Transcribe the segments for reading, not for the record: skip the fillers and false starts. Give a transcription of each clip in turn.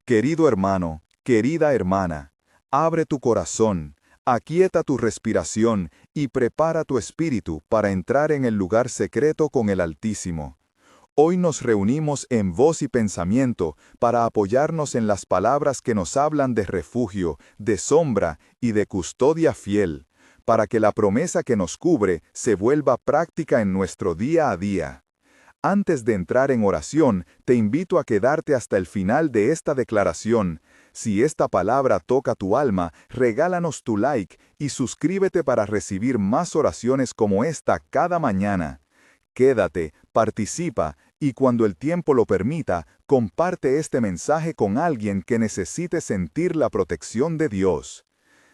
Querido hermano, querida hermana, abre tu corazón, aquieta tu respiración y prepara tu espíritu para entrar en el lugar secreto con el Altísimo. Hoy nos reunimos en voz y pensamiento para apoyarnos en las palabras que nos hablan de refugio, de sombra y de custodia fiel, para que la promesa que nos cubre se vuelva práctica en nuestro día a día. Antes de entrar en oración, te invito a quedarte hasta el final de esta declaración. Si esta palabra toca tu alma, regálanos tu like y suscríbete para recibir más oraciones como esta cada mañana. Quédate, participa y cuando el tiempo lo permita, comparte este mensaje con alguien que necesite sentir la protección de Dios.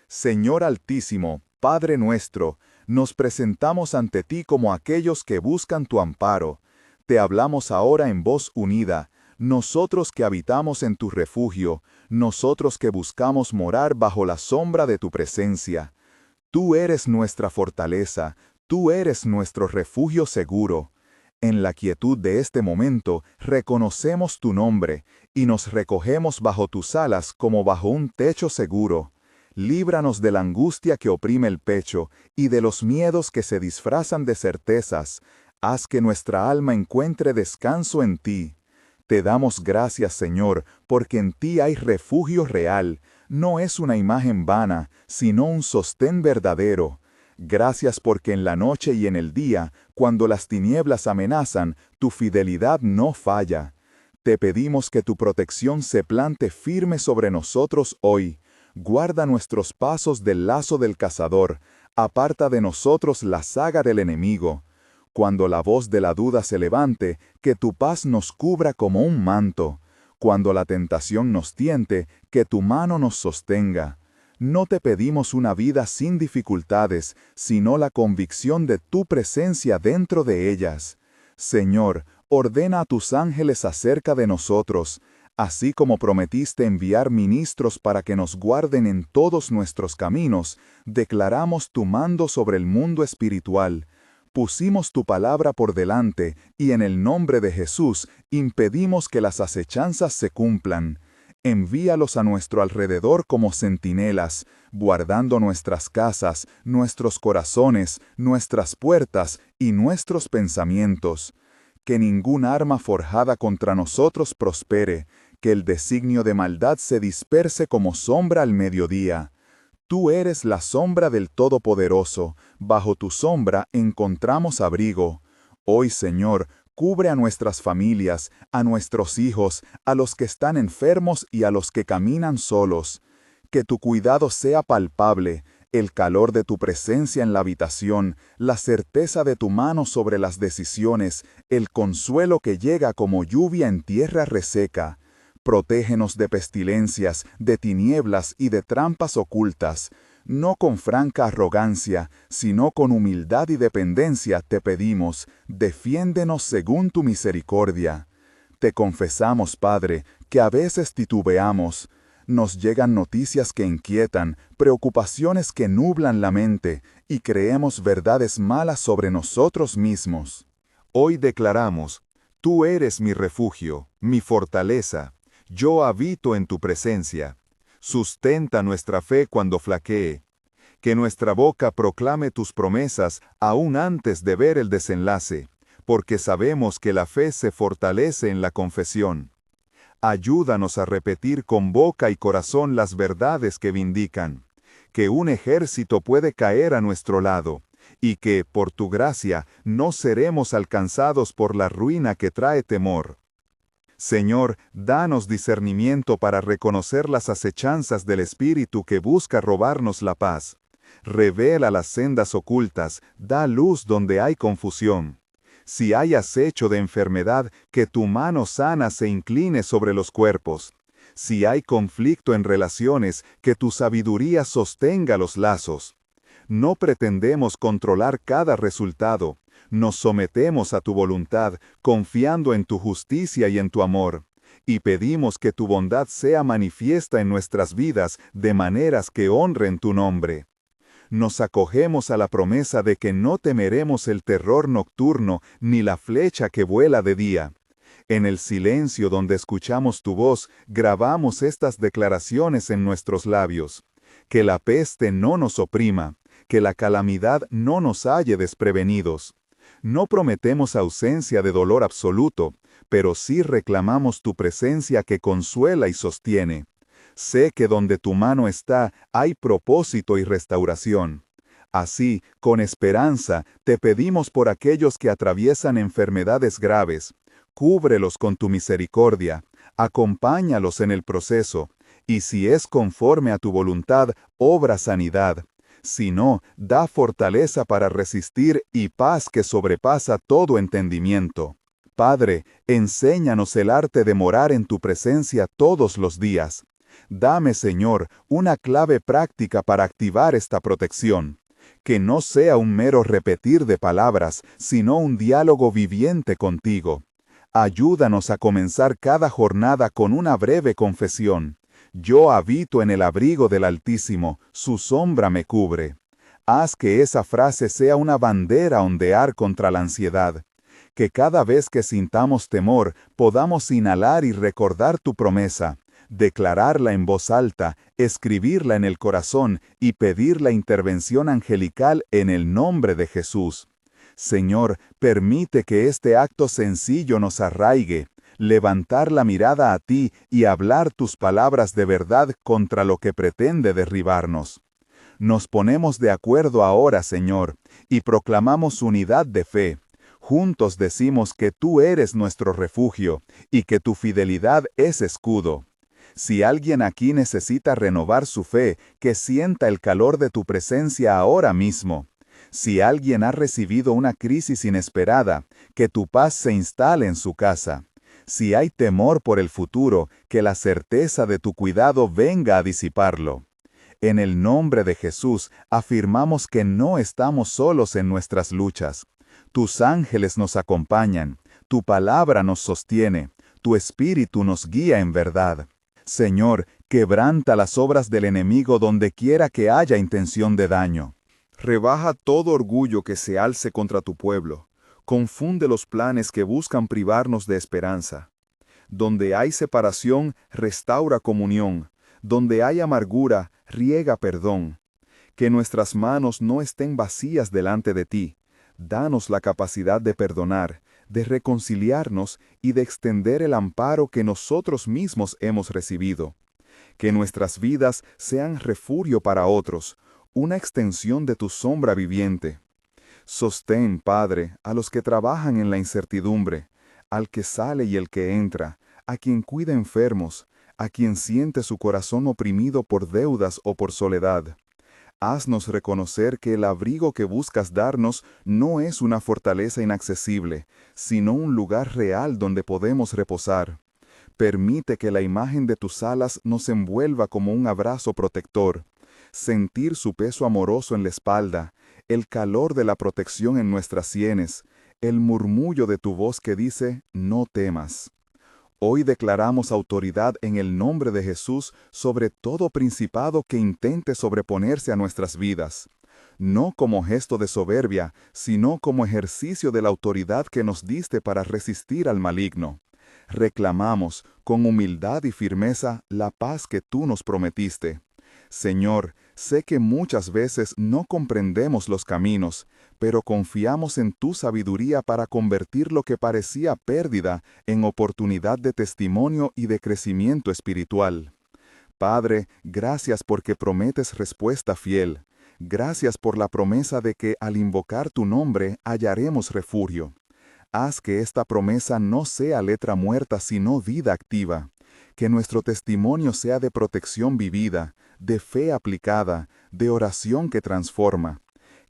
Señor Altísimo, Padre nuestro, nos presentamos ante ti como aquellos que buscan tu amparo. Te hablamos ahora en voz unida, nosotros que habitamos en tu refugio, nosotros que buscamos morar bajo la sombra de tu presencia. Tú eres nuestra fortaleza, tú eres nuestro refugio seguro. En la quietud de este momento reconocemos tu nombre y nos recogemos bajo tus alas como bajo un techo seguro. Líbranos de la angustia que oprime el pecho y de los miedos que se disfrazan de certezas. Haz que nuestra alma encuentre descanso en ti. Te damos gracias, Señor, porque en ti hay refugio real. No es una imagen vana, sino un sostén verdadero. Gracias porque en la noche y en el día, cuando las tinieblas amenazan, tu fidelidad no falla. Te pedimos que tu protección se plante firme sobre nosotros hoy. Guarda nuestros pasos del lazo del cazador. Aparta de nosotros la saga del enemigo. Cuando la voz de la duda se levante, que tu paz nos cubra como un manto. Cuando la tentación nos tiente, que tu mano nos sostenga. No te pedimos una vida sin dificultades, sino la convicción de tu presencia dentro de ellas. Señor, ordena a tus ángeles acerca de nosotros, así como prometiste enviar ministros para que nos guarden en todos nuestros caminos, declaramos tu mando sobre el mundo espiritual. Pusimos tu palabra por delante, y en el nombre de Jesús impedimos que las acechanzas se cumplan. Envíalos a nuestro alrededor como centinelas, guardando nuestras casas, nuestros corazones, nuestras puertas y nuestros pensamientos. Que ningún arma forjada contra nosotros prospere, que el designio de maldad se disperse como sombra al mediodía. Tú eres la sombra del Todopoderoso, bajo tu sombra encontramos abrigo. Hoy, Señor, cubre a nuestras familias, a nuestros hijos, a los que están enfermos y a los que caminan solos. Que tu cuidado sea palpable, el calor de tu presencia en la habitación, la certeza de tu mano sobre las decisiones, el consuelo que llega como lluvia en tierra reseca. Protégenos de pestilencias, de tinieblas y de trampas ocultas. No con franca arrogancia, sino con humildad y dependencia te pedimos, defiéndenos según tu misericordia. Te confesamos, Padre, que a veces titubeamos. Nos llegan noticias que inquietan, preocupaciones que nublan la mente, y creemos verdades malas sobre nosotros mismos. Hoy declaramos, tú eres mi refugio, mi fortaleza. Yo habito en tu presencia. Sustenta nuestra fe cuando flaquee. Que nuestra boca proclame tus promesas aún antes de ver el desenlace, porque sabemos que la fe se fortalece en la confesión. Ayúdanos a repetir con boca y corazón las verdades que vindican, que un ejército puede caer a nuestro lado, y que, por tu gracia, no seremos alcanzados por la ruina que trae temor. Señor, danos discernimiento para reconocer las acechanzas del espíritu que busca robarnos la paz. Revela las sendas ocultas, da luz donde hay confusión. Si hay acecho de enfermedad, que tu mano sana se incline sobre los cuerpos. Si hay conflicto en relaciones, que tu sabiduría sostenga los lazos. No pretendemos controlar cada resultado. Nos sometemos a tu voluntad, confiando en tu justicia y en tu amor, y pedimos que tu bondad sea manifiesta en nuestras vidas de maneras que honren tu nombre. Nos acogemos a la promesa de que no temeremos el terror nocturno ni la flecha que vuela de día. En el silencio donde escuchamos tu voz, grabamos estas declaraciones en nuestros labios. Que la peste no nos oprima, que la calamidad no nos halle desprevenidos. No prometemos ausencia de dolor absoluto, pero sí reclamamos tu presencia que consuela y sostiene. Sé que donde tu mano está hay propósito y restauración. Así, con esperanza, te pedimos por aquellos que atraviesan enfermedades graves. Cúbrelos con tu misericordia, acompáñalos en el proceso, y si es conforme a tu voluntad, obra sanidad. Si no, da fortaleza para resistir y paz que sobrepasa todo entendimiento. Padre, enséñanos el arte de morar en tu presencia todos los días. Dame, Señor, una clave práctica para activar esta protección. Que no sea un mero repetir de palabras, sino un diálogo viviente contigo. Ayúdanos a comenzar cada jornada con una breve confesión. Yo habito en el abrigo del Altísimo, su sombra me cubre. Haz que esa frase sea una bandera a ondear contra la ansiedad. Que cada vez que sintamos temor, podamos inhalar y recordar tu promesa, declararla en voz alta, escribirla en el corazón y pedir la intervención angelical en el nombre de Jesús. Señor, permite que este acto sencillo nos arraigue, levantar la mirada a ti y hablar tus palabras de verdad contra lo que pretende derribarnos. Nos ponemos de acuerdo ahora, Señor, y proclamamos unidad de fe. Juntos decimos que tú eres nuestro refugio y que tu fidelidad es escudo. Si alguien aquí necesita renovar su fe, que sienta el calor de tu presencia ahora mismo. Si alguien ha recibido una crisis inesperada, que tu paz se instale en su casa. Si hay temor por el futuro, que la certeza de tu cuidado venga a disiparlo. En el nombre de Jesús, afirmamos que no estamos solos en nuestras luchas. Tus ángeles nos acompañan, tu palabra nos sostiene, tu espíritu nos guía en verdad. Señor, quebranta las obras del enemigo donde quiera que haya intención de daño. Rebaja todo orgullo que se alce contra tu pueblo. Confunde los planes que buscan privarnos de esperanza. Donde hay separación, restaura comunión. Donde hay amargura, riega perdón. Que nuestras manos no estén vacías delante de ti. Danos la capacidad de perdonar, de reconciliarnos y de extender el amparo que nosotros mismos hemos recibido. Que nuestras vidas sean refugio para otros, una extensión de tu sombra viviente. Sostén, Padre, a los que trabajan en la incertidumbre, al que sale y el que entra, a quien cuida enfermos, a quien siente su corazón oprimido por deudas o por soledad. Haznos reconocer que el abrigo que buscas darnos no es una fortaleza inaccesible, sino un lugar real donde podemos reposar. Permite que la imagen de tus alas nos envuelva como un abrazo protector. Sentir su peso amoroso en la espalda, el calor de la protección en nuestras sienes, el murmullo de tu voz que dice, no temas. Hoy declaramos autoridad en el nombre de Jesús sobre todo principado que intente sobreponerse a nuestras vidas, no como gesto de soberbia, sino como ejercicio de la autoridad que nos diste para resistir al maligno. Reclamamos, con humildad y firmeza, la paz que tú nos prometiste. Señor, sé que muchas veces no comprendemos los caminos, pero confiamos en tu sabiduría para convertir lo que parecía pérdida en oportunidad de testimonio y de crecimiento espiritual. Padre, gracias porque prometes respuesta fiel. Gracias por la promesa de que al invocar tu nombre hallaremos refugio. Haz que esta promesa no sea letra muerta sino vida activa. Que nuestro testimonio sea de protección vivida, de fe aplicada, de oración que transforma.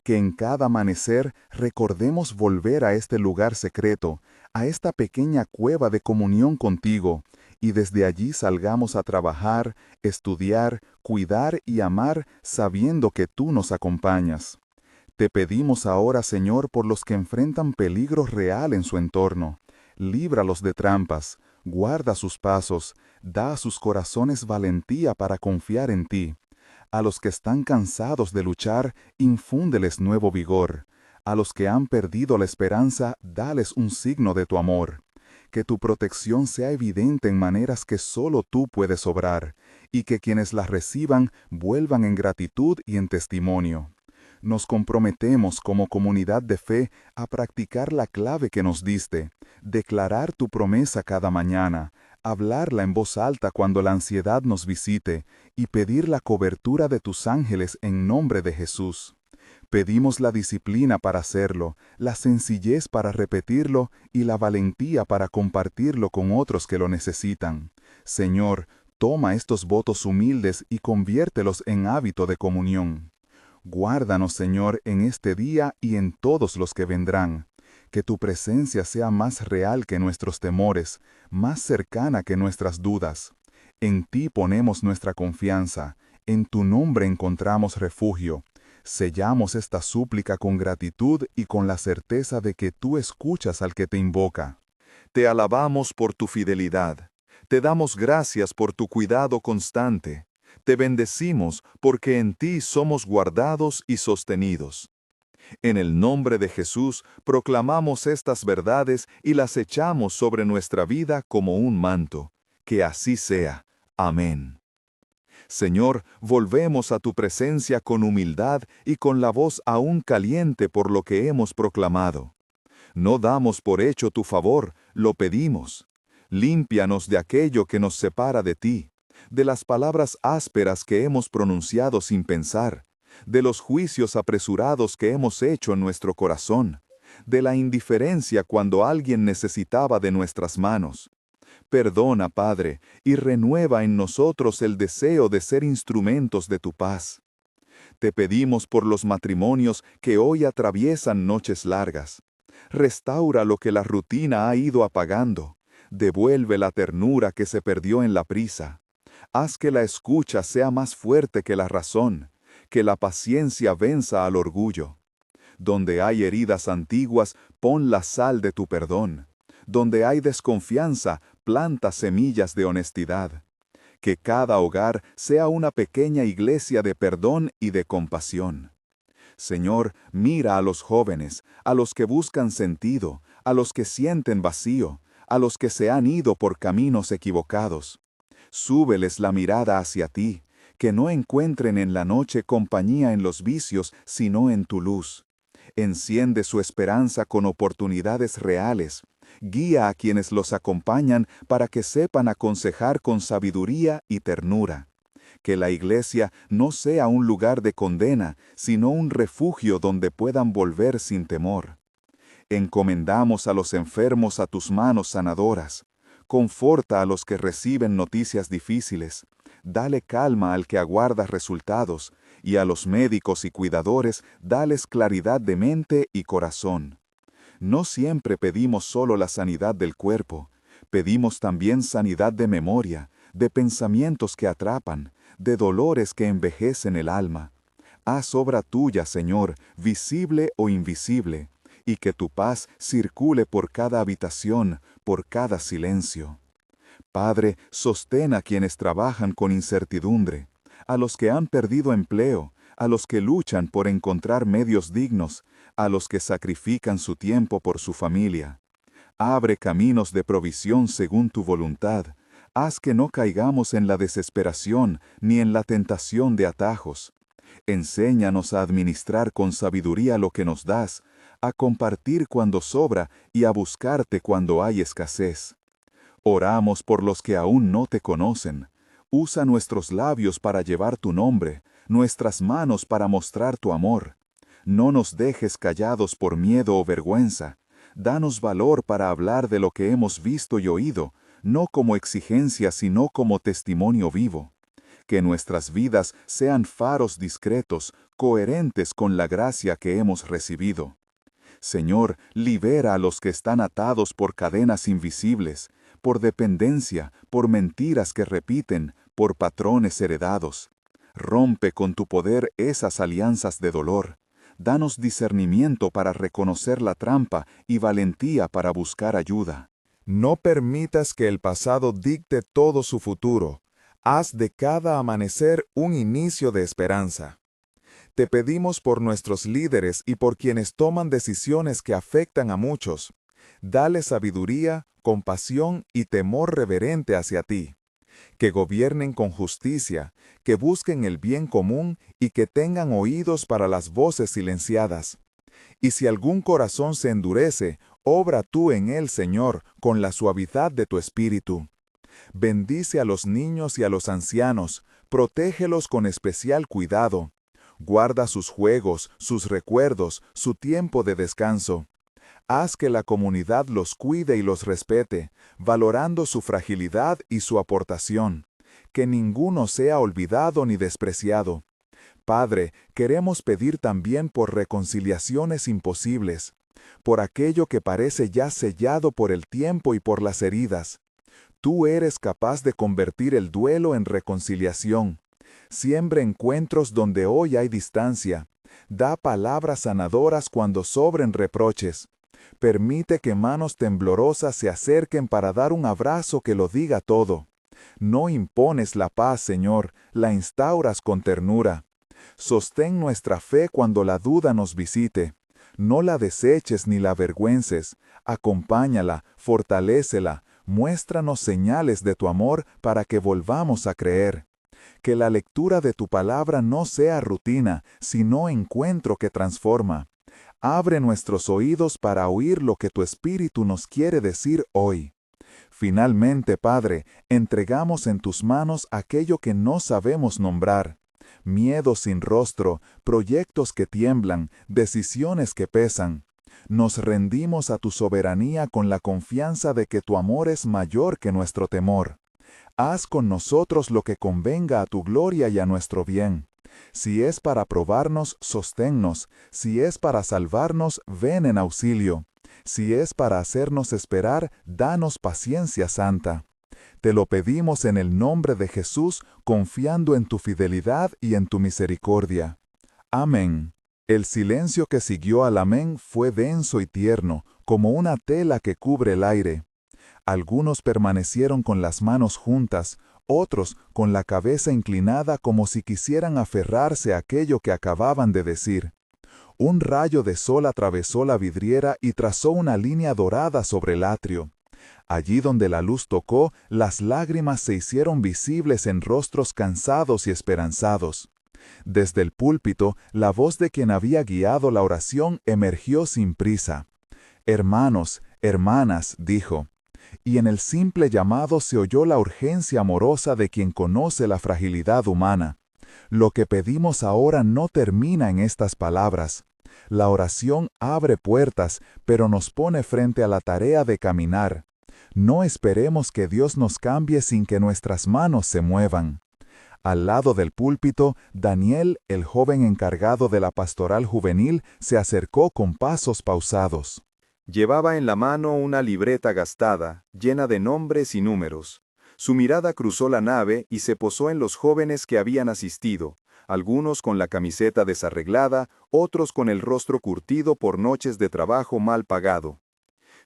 Que en cada amanecer recordemos volver a este lugar secreto, a esta pequeña cueva de comunión contigo, y desde allí salgamos a trabajar, estudiar, cuidar y amar sabiendo que tú nos acompañas. Te pedimos ahora, Señor, por los que enfrentan peligro real en su entorno. Líbralos de trampas, guarda sus pasos, da a sus corazones valentía para confiar en ti. A los que están cansados de luchar, infúndeles nuevo vigor. A los que han perdido la esperanza, dales un signo de tu amor. que tu protección sea evidente en maneras que solo tú puedes obrar, y que quienes las reciban vuelvan en gratitud y en testimonio. Nos comprometemos como comunidad de fe a practicar la clave que nos diste, declarar tu promesa cada mañana, hablarla en voz alta cuando la ansiedad nos visite y pedir la cobertura de tus ángeles en nombre de Jesús. Pedimos la disciplina para hacerlo, la sencillez para repetirlo y la valentía para compartirlo con otros que lo necesitan. Señor, toma estos votos humildes y conviértelos en hábito de comunión. Guárdanos, Señor, en este día y en todos los que vendrán. Que tu presencia sea más real que nuestros temores, más cercana que nuestras dudas. En ti ponemos nuestra confianza, en tu nombre encontramos refugio. Sellamos esta súplica con gratitud y con la certeza de que tú escuchas al que te invoca. Te alabamos por tu fidelidad. Te damos gracias por tu cuidado constante. Te bendecimos porque en ti somos guardados y sostenidos. En el nombre de Jesús proclamamos estas verdades y las echamos sobre nuestra vida como un manto. Que así sea. Amén. Señor, volvemos a tu presencia con humildad y con la voz aún caliente por lo que hemos proclamado. No damos por hecho tu favor, lo pedimos. Límpianos de aquello que nos separa de ti, de las palabras ásperas que hemos pronunciado sin pensar, de los juicios apresurados que hemos hecho en nuestro corazón, de la indiferencia cuando alguien necesitaba de nuestras manos. Perdona, Padre, y renueva en nosotros el deseo de ser instrumentos de tu paz. Te pedimos por los matrimonios que hoy atraviesan noches largas. Restaura lo que la rutina ha ido apagando. Devuelve la ternura que se perdió en la prisa. Haz que la escucha sea más fuerte que la razón, que la paciencia venza al orgullo. Donde hay heridas antiguas, pon la sal de tu perdón. Donde hay desconfianza, planta semillas de honestidad. Que cada hogar sea una pequeña iglesia de perdón y de compasión. Señor, mira a los jóvenes, a los que buscan sentido, a los que sienten vacío, a los que se han ido por caminos equivocados. Súbeles la mirada hacia ti, que no encuentren en la noche compañía en los vicios, sino en tu luz. Enciende su esperanza con oportunidades reales. Guía a quienes los acompañan para que sepan aconsejar con sabiduría y ternura. Que la iglesia no sea un lugar de condena, sino un refugio donde puedan volver sin temor. Encomendamos a los enfermos a tus manos sanadoras. Conforta a los que reciben noticias difíciles. Dale calma al que aguarda resultados, y a los médicos y cuidadores dales claridad de mente y corazón. No siempre pedimos solo la sanidad del cuerpo, pedimos también sanidad de memoria, de pensamientos que atrapan, de dolores que envejecen el alma. Haz obra tuya, Señor, visible o invisible, y que tu paz circule por cada habitación, por cada silencio. Padre, sostén a quienes trabajan con incertidumbre, a los que han perdido empleo, a los que luchan por encontrar medios dignos, a los que sacrifican su tiempo por su familia. Abre caminos de provisión según tu voluntad. Haz que no caigamos en la desesperación ni en la tentación de atajos. Enséñanos a administrar con sabiduría lo que nos das, a compartir cuando sobra y a buscarte cuando hay escasez. Oramos por los que aún no te conocen. Usa nuestros labios para llevar tu nombre, nuestras manos para mostrar tu amor. No nos dejes callados por miedo o vergüenza. Danos valor para hablar de lo que hemos visto y oído, no como exigencia, sino como testimonio vivo. Que nuestras vidas sean faros discretos, coherentes con la gracia que hemos recibido. Señor, libera a los que están atados por cadenas invisibles, por dependencia, por mentiras que repiten, por patrones heredados. Rompe con tu poder esas alianzas de dolor. Danos discernimiento para reconocer la trampa y valentía para buscar ayuda. No permitas que el pasado dicte todo su futuro. Haz de cada amanecer un inicio de esperanza. Te pedimos por nuestros líderes y por quienes toman decisiones que afectan a muchos. Dale sabiduría, compasión y temor reverente hacia ti. Que gobiernen con justicia, que busquen el bien común y que tengan oídos para las voces silenciadas. Y si algún corazón se endurece, obra tú en él, Señor, con la suavidad de tu espíritu. Bendice a los niños y a los ancianos, protégelos con especial cuidado. Guarda sus juegos, sus recuerdos, su tiempo de descanso. Haz que la comunidad los cuide y los respete, valorando su fragilidad y su aportación. Que ninguno sea olvidado ni despreciado. Padre, queremos pedir también por reconciliaciones imposibles, por aquello que parece ya sellado por el tiempo y por las heridas. Tú eres capaz de convertir el duelo en reconciliación. Siembra encuentros donde hoy hay distancia. Da palabras sanadoras cuando sobren reproches. Permite que manos temblorosas se acerquen para dar un abrazo que lo diga todo. No impones la paz, Señor, la instauras con ternura. Sostén nuestra fe cuando la duda nos visite. No la deseches ni la avergüences. Acompáñala, fortalécela, muéstranos señales de tu amor para que volvamos a creer. Que la lectura de tu palabra no sea rutina, sino encuentro que transforma. Abre nuestros oídos para oír lo que tu Espíritu nos quiere decir hoy. Finalmente, Padre, entregamos en tus manos aquello que no sabemos nombrar. Miedos sin rostro, proyectos que tiemblan, decisiones que pesan. Nos rendimos a tu soberanía con la confianza de que tu amor es mayor que nuestro temor. Haz con nosotros lo que convenga a tu gloria y a nuestro bien. Si es para probarnos, sosténnos. Si es para salvarnos, ven en auxilio. Si es para hacernos esperar, danos paciencia santa. Te lo pedimos en el nombre de Jesús, confiando en tu fidelidad y en tu misericordia. Amén. El silencio que siguió al amén fue denso y tierno, como una tela que cubre el aire. Algunos permanecieron con las manos juntas, otros con la cabeza inclinada como si quisieran aferrarse a aquello que acababan de decir. Un rayo de sol atravesó la vidriera y trazó una línea dorada sobre el atrio. Allí donde la luz tocó, las lágrimas se hicieron visibles en rostros cansados y esperanzados. Desde el púlpito, la voz de quien había guiado la oración emergió sin prisa. «Hermanos, hermanas», dijo. Y en el simple llamado se oyó la urgencia amorosa de quien conoce la fragilidad humana. Lo que pedimos ahora no termina en estas palabras. La oración abre puertas, pero nos pone frente a la tarea de caminar. No esperemos que Dios nos cambie sin que nuestras manos se muevan. Al lado del púlpito, Daniel, el joven encargado de la pastoral juvenil, se acercó con pasos pausados. Llevaba en la mano una libreta gastada, llena de nombres y números. Su mirada cruzó la nave y se posó en los jóvenes que habían asistido, algunos con la camiseta desarreglada, otros con el rostro curtido por noches de trabajo mal pagado.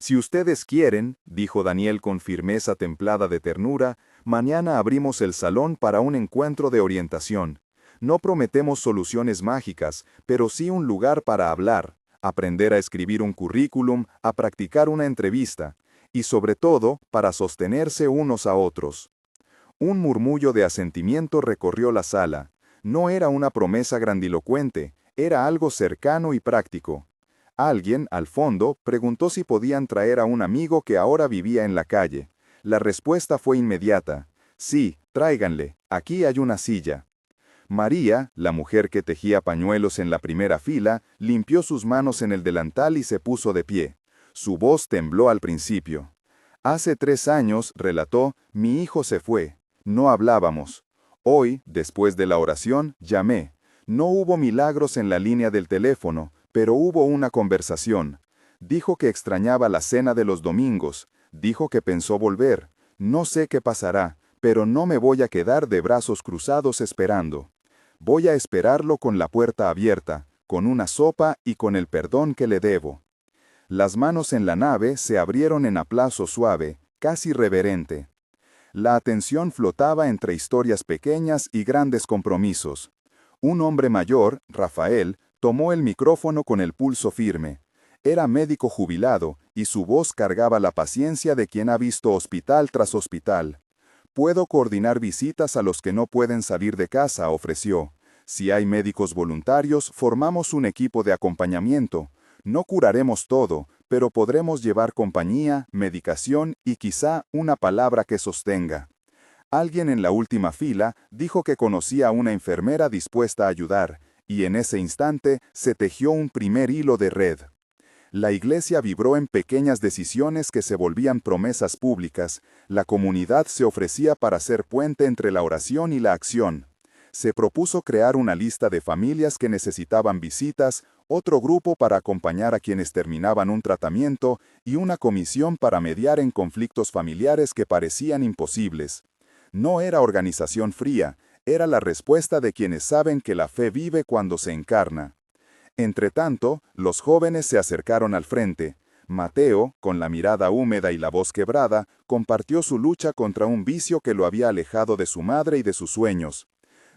«Si ustedes quieren», dijo Daniel con firmeza templada de ternura, «mañana abrimos el salón para un encuentro de orientación. No prometemos soluciones mágicas, pero sí un lugar para hablar, aprender a escribir un currículum, a practicar una entrevista, y sobre todo, para sostenerse unos a otros». Un murmullo de asentimiento recorrió la sala. No era una promesa grandilocuente, era algo cercano y práctico. Alguien, al fondo, preguntó si podían traer a un amigo que ahora vivía en la calle. La respuesta fue inmediata. «Sí, tráiganle, aquí hay una silla». María, la mujer que tejía pañuelos en la primera fila, limpió sus manos en el delantal y se puso de pie. Su voz tembló al principio. «Hace 3 años», relató, «mi hijo se fue. No hablábamos. Hoy, después de la oración, llamé. No hubo milagros en la línea del teléfono, pero hubo una conversación. Dijo que extrañaba la cena de los domingos. Dijo que pensó volver. No sé qué pasará, pero no me voy a quedar de brazos cruzados esperando. Voy a esperarlo con la puerta abierta, con una sopa y con el perdón que le debo». Las manos en la nave se abrieron en aplauso suave, casi reverente. La atención flotaba entre historias pequeñas y grandes compromisos. Un hombre mayor, Rafael, tomó el micrófono con el pulso firme. Era médico jubilado, y su voz cargaba la paciencia de quien ha visto hospital tras hospital. Puedo coordinar visitas a los que no pueden salir de casa, ofreció. Si hay médicos voluntarios, formamos un equipo de acompañamiento. No curaremos todo, pero podremos llevar compañía, medicación y quizá una palabra que sostenga. Alguien en la última fila dijo que conocía a una enfermera dispuesta a ayudar, y en ese instante se tejió un primer hilo de red. La iglesia vibró en pequeñas decisiones que se volvían promesas públicas. La comunidad se ofrecía para ser puente entre la oración y la acción. Se propuso crear una lista de familias que necesitaban visitas, otro grupo para acompañar a quienes terminaban un tratamiento y una comisión para mediar en conflictos familiares que parecían imposibles. No era organización fría, era la respuesta de quienes saben que la fe vive cuando se encarna. Entretanto, los jóvenes se acercaron al frente. Mateo, con la mirada húmeda y la voz quebrada, compartió su lucha contra un vicio que lo había alejado de su madre y de sus sueños.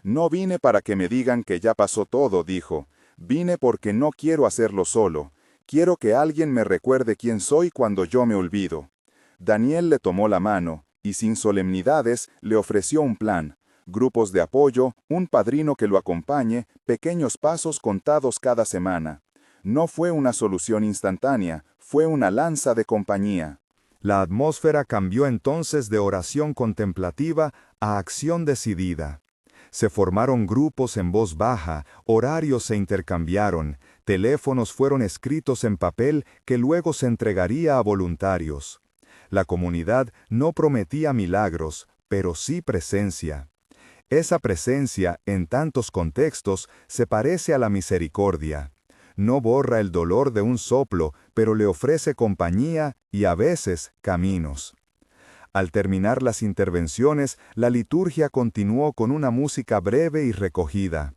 «No vine para que me digan que ya pasó todo», dijo. «Vine porque no quiero hacerlo solo. Quiero que alguien me recuerde quién soy cuando yo me olvido». Daniel le tomó la mano, y sin solemnidades le ofreció un plan. Grupos de apoyo, un padrino que lo acompañe, pequeños pasos contados cada semana. No fue una solución instantánea, fue una lanza de compañía. La atmósfera cambió entonces de oración contemplativa a acción decidida. Se formaron grupos en voz baja, horarios se intercambiaron, teléfonos fueron escritos en papel que luego se entregaría a voluntarios. La comunidad no prometía milagros, pero sí presencia. Esa presencia, en tantos contextos, se parece a la misericordia. No borra el dolor de un soplo, pero le ofrece compañía y a veces caminos. Al terminar las intervenciones, la liturgia continuó con una música breve y recogida.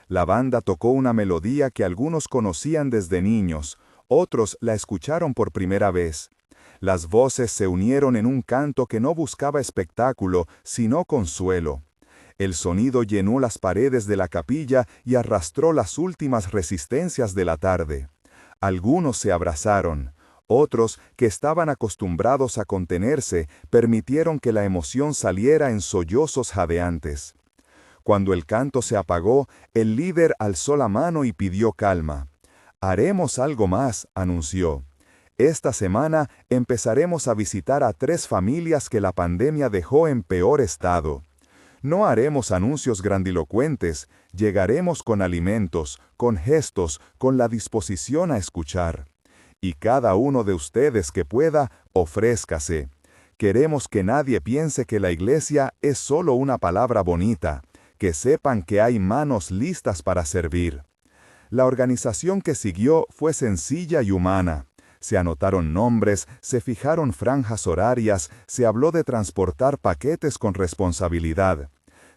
La banda tocó una melodía que algunos conocían desde niños, otros la escucharon por primera vez. Las voces se unieron en un canto que no buscaba espectáculo, sino consuelo. El sonido llenó las paredes de la capilla y arrastró las últimas resistencias de la tarde. Algunos se abrazaron. Otros, que estaban acostumbrados a contenerse, permitieron que la emoción saliera en sollozos jadeantes. Cuando el canto se apagó, el líder alzó la mano y pidió calma. «Haremos algo más», anunció. «Esta semana empezaremos a visitar a 3 familias que la pandemia dejó en peor estado. No haremos anuncios grandilocuentes, llegaremos con alimentos, con gestos, con la disposición a escuchar. Y cada uno de ustedes que pueda, ofrézcase. Queremos que nadie piense que la iglesia es solo una palabra bonita, que sepan que hay manos listas para servir». La organización que siguió fue sencilla y humana. Se anotaron nombres, se fijaron franjas horarias, se habló de transportar paquetes con responsabilidad.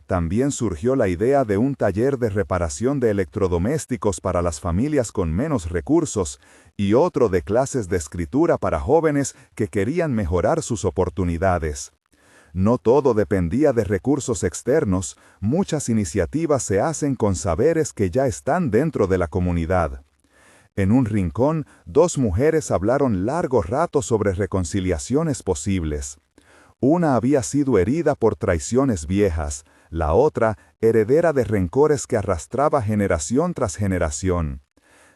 También surgió la idea de un taller de reparación de electrodomésticos para las familias con menos recursos y otro de clases de escritura para jóvenes que querían mejorar sus oportunidades. No todo dependía de recursos externos, muchas iniciativas se hacen con saberes que ya están dentro de la comunidad. En un rincón, 2 mujeres hablaron largo rato sobre reconciliaciones posibles. Una había sido herida por traiciones viejas, la otra, heredera de rencores que arrastraba generación tras generación.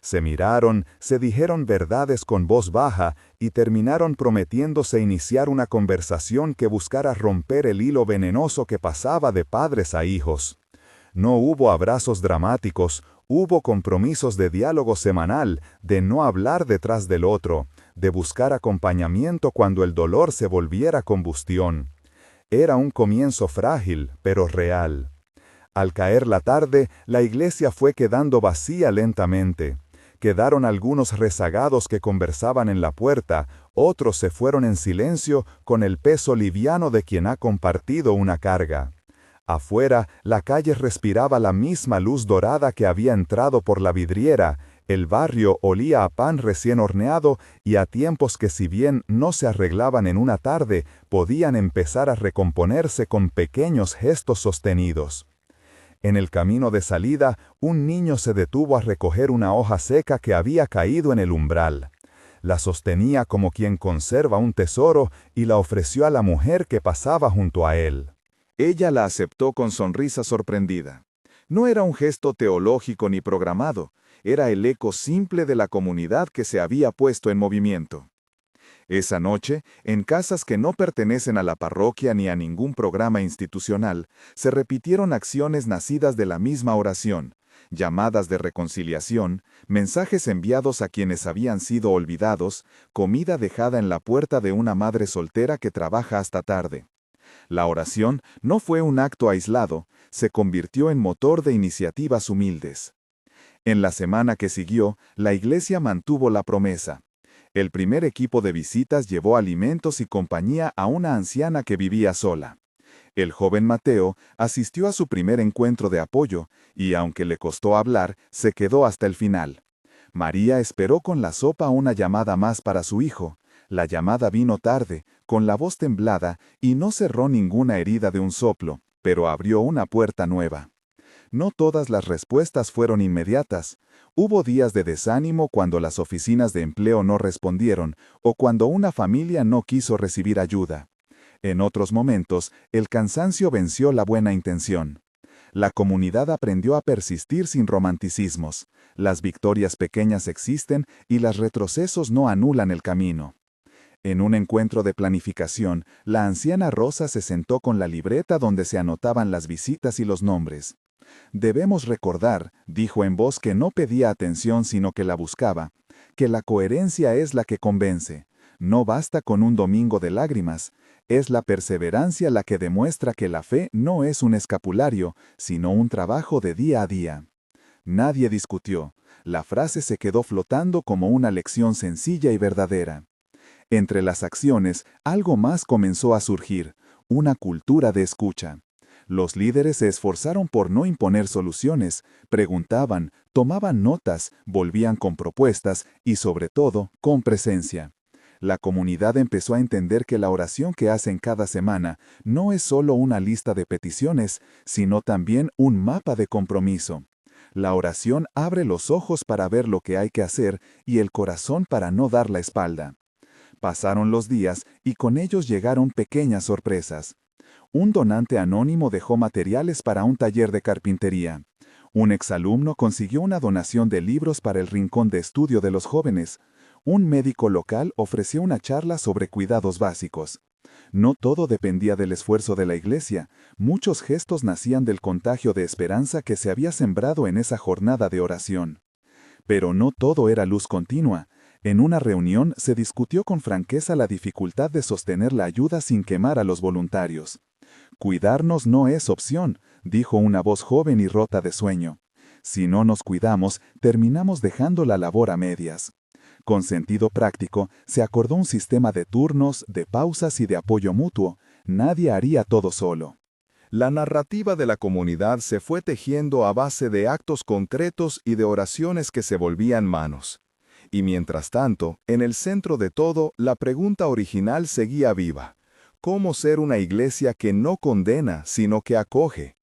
Se miraron, se dijeron verdades con voz baja y terminaron prometiéndose iniciar una conversación que buscara romper el hilo venenoso que pasaba de padres a hijos. No hubo abrazos dramáticos, hubo compromisos de diálogo semanal, de no hablar detrás del otro, de buscar acompañamiento cuando el dolor se volviera combustión. Era un comienzo frágil, pero real. Al caer la tarde, la iglesia fue quedando vacía lentamente. Quedaron algunos rezagados que conversaban en la puerta, otros se fueron en silencio con el peso liviano de quien ha compartido una carga. Afuera, la calle respiraba la misma luz dorada que había entrado por la vidriera, el barrio olía a pan recién horneado y a tiempos que si bien no se arreglaban en una tarde, podían empezar a recomponerse con pequeños gestos sostenidos. En el camino de salida, un niño se detuvo a recoger una hoja seca que había caído en el umbral. La sostenía como quien conserva un tesoro y la ofreció a la mujer que pasaba junto a él. Ella la aceptó con sonrisa sorprendida. No era un gesto teológico ni programado, era el eco simple de la comunidad que se había puesto en movimiento. Esa noche, en casas que no pertenecen a la parroquia ni a ningún programa institucional, se repitieron acciones nacidas de la misma oración, llamadas de reconciliación, mensajes enviados a quienes habían sido olvidados, comida dejada en la puerta de una madre soltera que trabaja hasta tarde. La oración no fue un acto aislado, se convirtió en motor de iniciativas humildes. En la semana que siguió, la iglesia mantuvo la promesa. El primer equipo de visitas llevó alimentos y compañía a una anciana que vivía sola. El joven Mateo asistió a su primer encuentro de apoyo y, aunque le costó hablar, se quedó hasta el final. María esperó con la sopa una llamada más para su hijo. La llamada vino tarde, con la voz temblada, y no cerró ninguna herida de un soplo, pero abrió una puerta nueva. No todas las respuestas fueron inmediatas. Hubo días de desánimo cuando las oficinas de empleo no respondieron o cuando una familia no quiso recibir ayuda. En otros momentos, el cansancio venció la buena intención. La comunidad aprendió a persistir sin romanticismos. Las victorias pequeñas existen y los retrocesos no anulan el camino. En un encuentro de planificación, la anciana Rosa se sentó con la libreta donde se anotaban las visitas y los nombres. Debemos recordar, dijo en voz que no pedía atención sino que la buscaba, que la coherencia es la que convence. No basta con un domingo de lágrimas, es la perseverancia la que demuestra que la fe no es un escapulario, sino un trabajo de día a día. Nadie discutió, la frase se quedó flotando como una lección sencilla y verdadera. Entre las acciones, algo más comenzó a surgir, una cultura de escucha. Los líderes se esforzaron por no imponer soluciones, preguntaban, tomaban notas, volvían con propuestas y, sobre todo, con presencia. La comunidad empezó a entender que la oración que hacen cada semana no es solo una lista de peticiones, sino también un mapa de compromiso. La oración abre los ojos para ver lo que hay que hacer y el corazón para no dar la espalda. Pasaron los días y con ellos llegaron pequeñas sorpresas. Un donante anónimo dejó materiales para un taller de carpintería. Un exalumno consiguió una donación de libros para el rincón de estudio de los jóvenes. Un médico local ofreció una charla sobre cuidados básicos. No todo dependía del esfuerzo de la iglesia. Muchos gestos nacían del contagio de esperanza que se había sembrado en esa jornada de oración. Pero no todo era luz continua. En una reunión se discutió con franqueza la dificultad de sostener la ayuda sin quemar a los voluntarios. Cuidarnos no es opción, dijo una voz joven y rota de sueño. Si no nos cuidamos, terminamos dejando la labor a medias. Con sentido práctico, se acordó un sistema de turnos, de pausas y de apoyo mutuo. Nadie haría todo solo. La narrativa de la comunidad se fue tejiendo a base de actos concretos y de oraciones que se volvían manos. Y mientras tanto, en el centro de todo, la pregunta original seguía viva. ¿Cómo ser una iglesia que no condena, sino que acoge?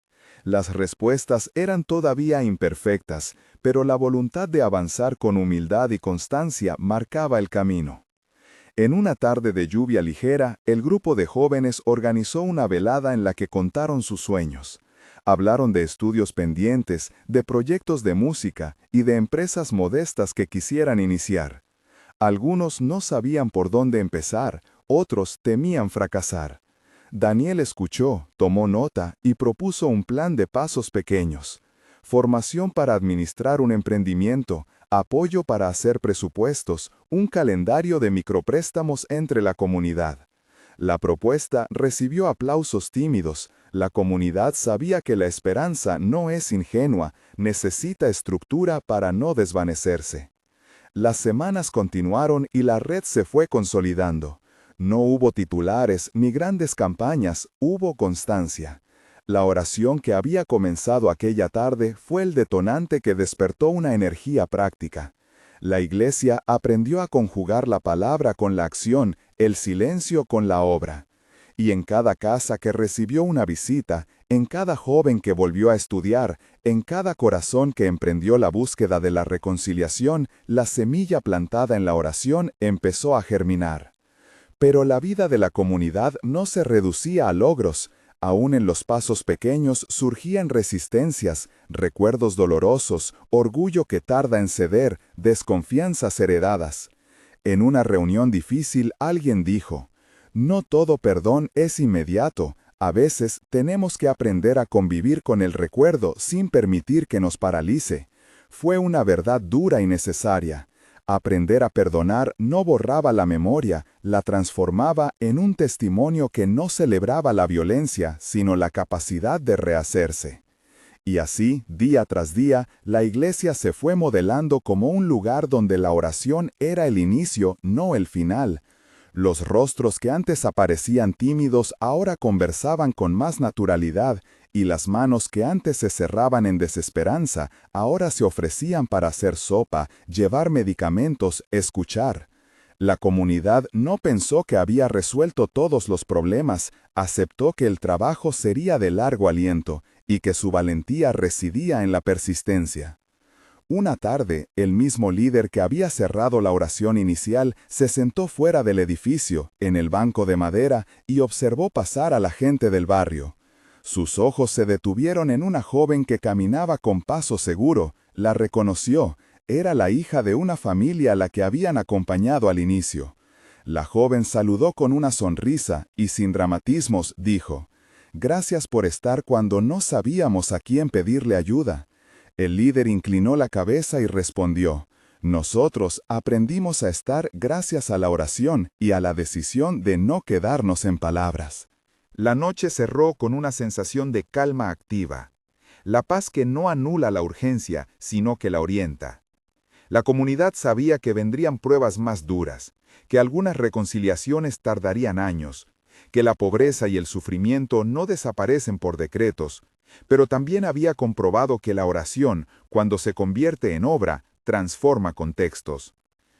Las respuestas eran todavía imperfectas, pero la voluntad de avanzar con humildad y constancia marcaba el camino. En una tarde de lluvia ligera, el grupo de jóvenes organizó una velada en la que contaron sus sueños. Hablaron de estudios pendientes, de proyectos de música y de empresas modestas que quisieran iniciar. Algunos no sabían por dónde empezar, otros temían fracasar. Daniel escuchó, tomó nota y propuso un plan de pasos pequeños. Formación para administrar un emprendimiento, apoyo para hacer presupuestos, un calendario de micropréstamos entre la comunidad. La propuesta recibió aplausos tímidos. La comunidad sabía que la esperanza no es ingenua, necesita estructura para no desvanecerse. Las semanas continuaron y la red se fue consolidando. No hubo titulares ni grandes campañas, hubo constancia. La oración que había comenzado aquella tarde fue el detonante que despertó una energía práctica. La iglesia aprendió a conjugar la palabra con la acción, el silencio con la obra. Y en cada casa que recibió una visita, en cada joven que volvió a estudiar, en cada corazón que emprendió la búsqueda de la reconciliación, la semilla plantada en la oración empezó a germinar. Pero la vida de la comunidad no se reducía a logros. Aún en los pasos pequeños surgían resistencias, recuerdos dolorosos, orgullo que tarda en ceder, desconfianzas heredadas. En una reunión difícil alguien dijo: "No todo perdón es inmediato. A veces tenemos que aprender a convivir con el recuerdo sin permitir que nos paralice". Fue una verdad dura y necesaria. Aprender a perdonar no borraba la memoria, la transformaba en un testimonio que no celebraba la violencia, sino la capacidad de rehacerse. Y así, día tras día, la iglesia se fue modelando como un lugar donde la oración era el inicio, no el final. Los rostros que antes aparecían tímidos ahora conversaban con más naturalidad, y las manos que antes se cerraban en desesperanza ahora se ofrecían para hacer sopa, llevar medicamentos, escuchar. La comunidad no pensó que había resuelto todos los problemas, aceptó que el trabajo sería de largo aliento y que su valentía residía en la persistencia. Una tarde, el mismo líder que había cerrado la oración inicial se sentó fuera del edificio, en el banco de madera, y observó pasar a la gente del barrio. Sus ojos se detuvieron en una joven que caminaba con paso seguro. La reconoció. Era la hija de una familia a la que habían acompañado al inicio. La joven saludó con una sonrisa y sin dramatismos dijo: "Gracias por estar cuando no sabíamos a quién pedirle ayuda". El líder inclinó la cabeza y respondió: "Nosotros aprendimos a estar gracias a la oración y a la decisión de no quedarnos en palabras". La noche cerró con una sensación de calma activa. La paz que no anula la urgencia, sino que la orienta. La comunidad sabía que vendrían pruebas más duras, que algunas reconciliaciones tardarían años, que la pobreza y el sufrimiento no desaparecen por decretos, pero también había comprobado que la oración, cuando se convierte en obra, transforma contextos.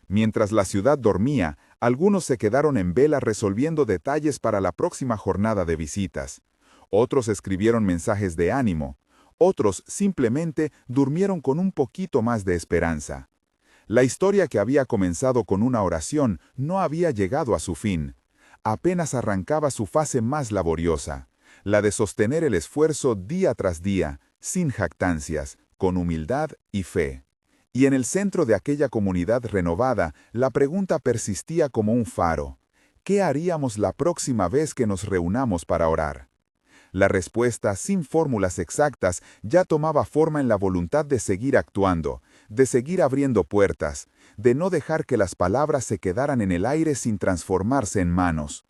Mientras la ciudad dormía, algunos se quedaron en vela resolviendo detalles para la próxima jornada de visitas. Otros escribieron mensajes de ánimo. Otros simplemente durmieron con un poquito más de esperanza. La historia que había comenzado con una oración no había llegado a su fin. Apenas arrancaba su fase más laboriosa, la de sostener el esfuerzo día tras día, sin jactancias, con humildad y fe. Y en el centro de aquella comunidad renovada, la pregunta persistía como un faro: ¿qué haríamos la próxima vez que nos reunamos para orar? La respuesta, sin fórmulas exactas, ya tomaba forma en la voluntad de seguir actuando, de seguir abriendo puertas, de no dejar que las palabras se quedaran en el aire sin transformarse en manos.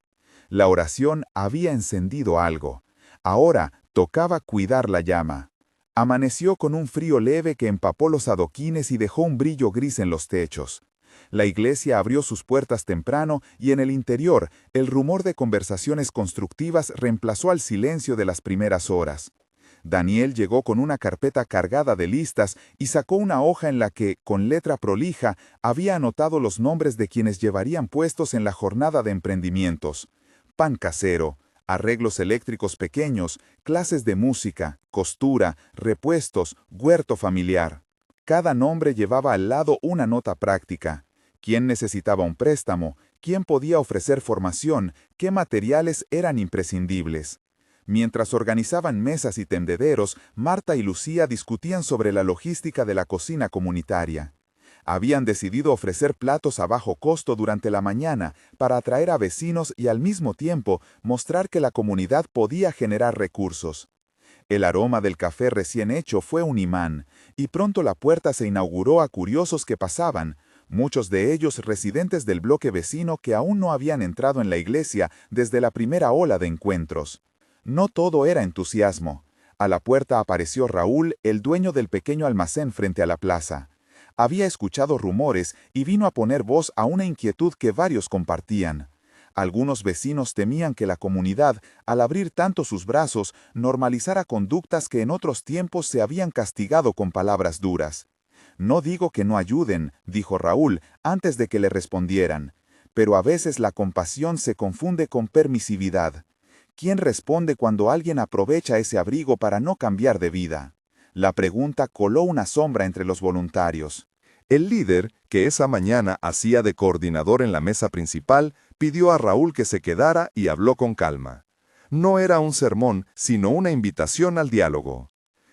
La oración había encendido algo. Ahora tocaba cuidar la llama. Amaneció con un frío leve que empapó los adoquines y dejó un brillo gris en los techos. La iglesia abrió sus puertas temprano y en el interior, el rumor de conversaciones constructivas reemplazó al silencio de las primeras horas. Daniel llegó con una carpeta cargada de listas y sacó una hoja en la que, con letra prolija, había anotado los nombres de quienes llevarían puestos en la jornada de emprendimientos: pan casero, arreglos eléctricos pequeños, clases de música, costura, repuestos, huerto familiar. Cada nombre llevaba al lado una nota práctica: quién necesitaba un préstamo, quién podía ofrecer formación, qué materiales eran imprescindibles. Mientras organizaban mesas y tendederos, Marta y Lucía discutían sobre la logística de la cocina comunitaria. Habían decidido ofrecer platos a bajo costo durante la mañana para atraer a vecinos y al mismo tiempo mostrar que la comunidad podía generar recursos. El aroma del café recién hecho fue un imán, y pronto la puerta se inauguró a curiosos que pasaban, muchos de ellos residentes del bloque vecino que aún no habían entrado en la iglesia desde la primera ola de encuentros. No todo era entusiasmo. A la puerta apareció Raúl, el dueño del pequeño almacén frente a la plaza. Había escuchado rumores y vino a poner voz a una inquietud que varios compartían. Algunos vecinos temían que la comunidad, al abrir tanto sus brazos, normalizara conductas que en otros tiempos se habían castigado con palabras duras. «No digo que no ayuden», dijo Raúl, antes de que le respondieran, «pero a veces la compasión se confunde con permisividad. ¿Quién responde cuando alguien aprovecha ese abrigo para no cambiar de vida? La pregunta coló una sombra entre los voluntarios. El líder, que esa mañana hacía de coordinador en la mesa principal, pidió a Raúl que se quedara y habló con calma. No era un sermón, sino una invitación al diálogo.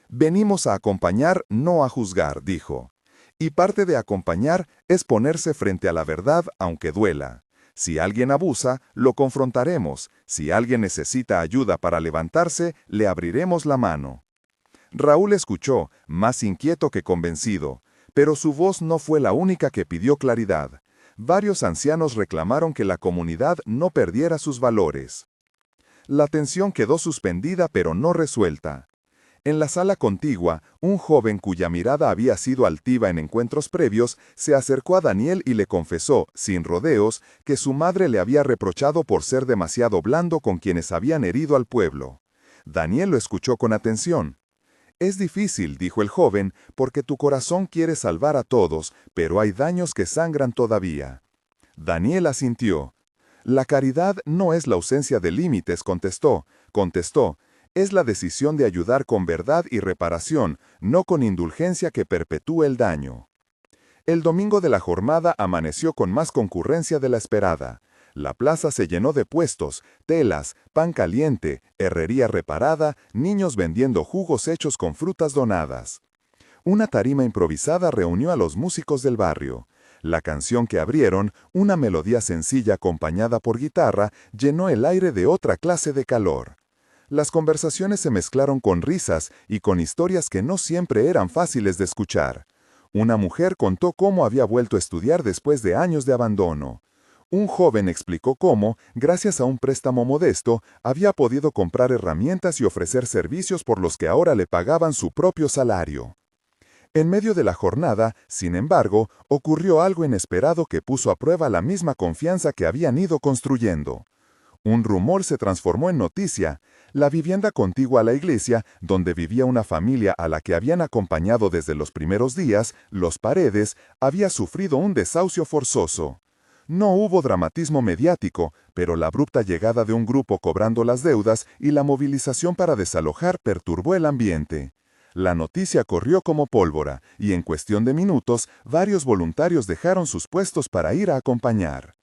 Venimos a acompañar, no a juzgar, dijo. Y parte de acompañar es ponerse frente a la verdad aunque duela. Si alguien abusa, lo confrontaremos. Si alguien necesita ayuda para levantarse, le abriremos la mano. Raúl escuchó, más inquieto que convencido, pero su voz no fue la única que pidió claridad. Varios ancianos reclamaron que la comunidad no perdiera sus valores. La tensión quedó suspendida pero no resuelta. En la sala contigua, un joven cuya mirada había sido altiva en encuentros previos, se acercó a Daniel y le confesó, sin rodeos, que su madre le había reprochado por ser demasiado blando con quienes habían herido al pueblo. Daniel lo escuchó con atención. «Es difícil», dijo el joven, «porque tu corazón quiere salvar a todos, pero hay daños que sangran todavía». Daniel asintió. «La caridad no es la ausencia de límites», contestó. «Es la decisión de ayudar con verdad y reparación, no con indulgencia que perpetúe el daño». El domingo de la jornada amaneció con más concurrencia de la esperada. La plaza se llenó de puestos, telas, pan caliente, herrería reparada, niños vendiendo jugos hechos con frutas donadas. Una tarima improvisada reunió a los músicos del barrio. La canción que abrieron, una melodía sencilla acompañada por guitarra, llenó el aire de otra clase de calor. Las conversaciones se mezclaron con risas y con historias que no siempre eran fáciles de escuchar. Una mujer contó cómo había vuelto a estudiar después de años de abandono. Un joven explicó cómo, gracias a un préstamo modesto, había podido comprar herramientas y ofrecer servicios por los que ahora le pagaban su propio salario. En medio de la jornada, sin embargo, ocurrió algo inesperado que puso a prueba la misma confianza que habían ido construyendo. Un rumor se transformó en noticia. La vivienda contigua a la iglesia, donde vivía una familia a la que habían acompañado desde los primeros días, Los Paredes, había sufrido un desahucio forzoso. No hubo dramatismo mediático, pero la abrupta llegada de un grupo cobrando las deudas y la movilización para desalojar perturbó el ambiente. La noticia corrió como pólvora, y en cuestión de minutos, varios voluntarios dejaron sus puestos para ir a acompañar.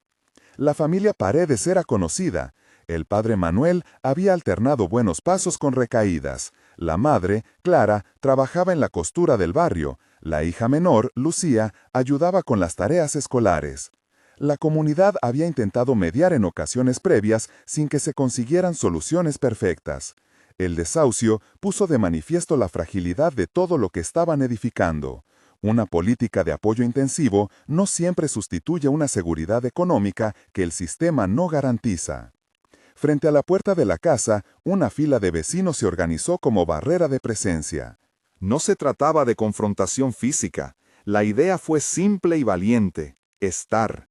La familia Paredes era conocida. El padre Manuel había alternado buenos pasos con recaídas. La madre, Clara, trabajaba en la costura del barrio. La hija menor, Lucía, ayudaba con las tareas escolares. La comunidad había intentado mediar en ocasiones previas sin que se consiguieran soluciones perfectas. El desahucio puso de manifiesto la fragilidad de todo lo que estaban edificando. Una política de apoyo intensivo no siempre sustituye una seguridad económica que el sistema no garantiza. Frente a la puerta de la casa, una fila de vecinos se organizó como barrera de presencia. No se trataba de confrontación física. La idea fue simple y valiente: estar